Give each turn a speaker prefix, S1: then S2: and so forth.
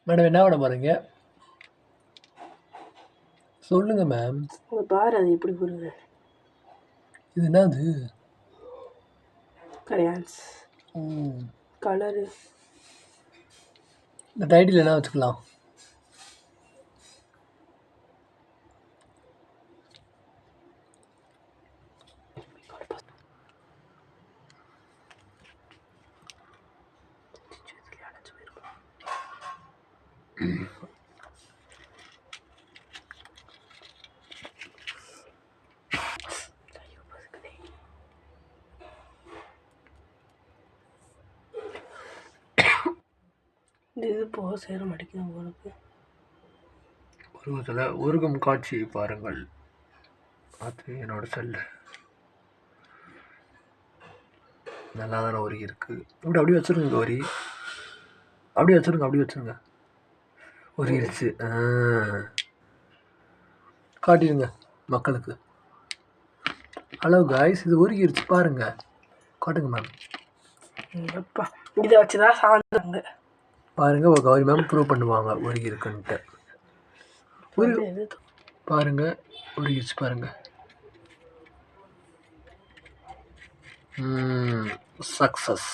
S1: Madam என்ன பண்ண போகிறீங்க? சொல்லுங்கள் மேம்.
S2: பாரு அது எப்படி புரியுது.
S1: இது என்னது?
S2: Crayons colour.
S1: இந்த டைட்டில் என்ன வச்சுக்கலாம்?
S2: இது போக சேர மாட்டேங்குது உங்களுக்கு.
S1: உருவத்தில் உருகும் காட்சியை பாருங்கள். அது என்னோட செல்லு நல்லா தானே உருகி இருக்கு. அப்படியே வச்சுருங்க வரி. அப்படியே வச்சுருங்க. உருகிருச்சு. காட்டிடுங்க மக்களுக்கு. ஹலோ காய்ஸ், இது உருகிருச்சு பாருங்க. காட்டுங்க மேம்.
S2: அப்பா இதை வச்சுதான் சாந்தாங்க
S1: பாருங்க. கௌரி மேம் ப்ரூவ் பண்ணுவாங்க உருகி இருக்குன்ட்டு. பாருங்க உருகிருச்சு பாருங்க. சக்ஸஸ்.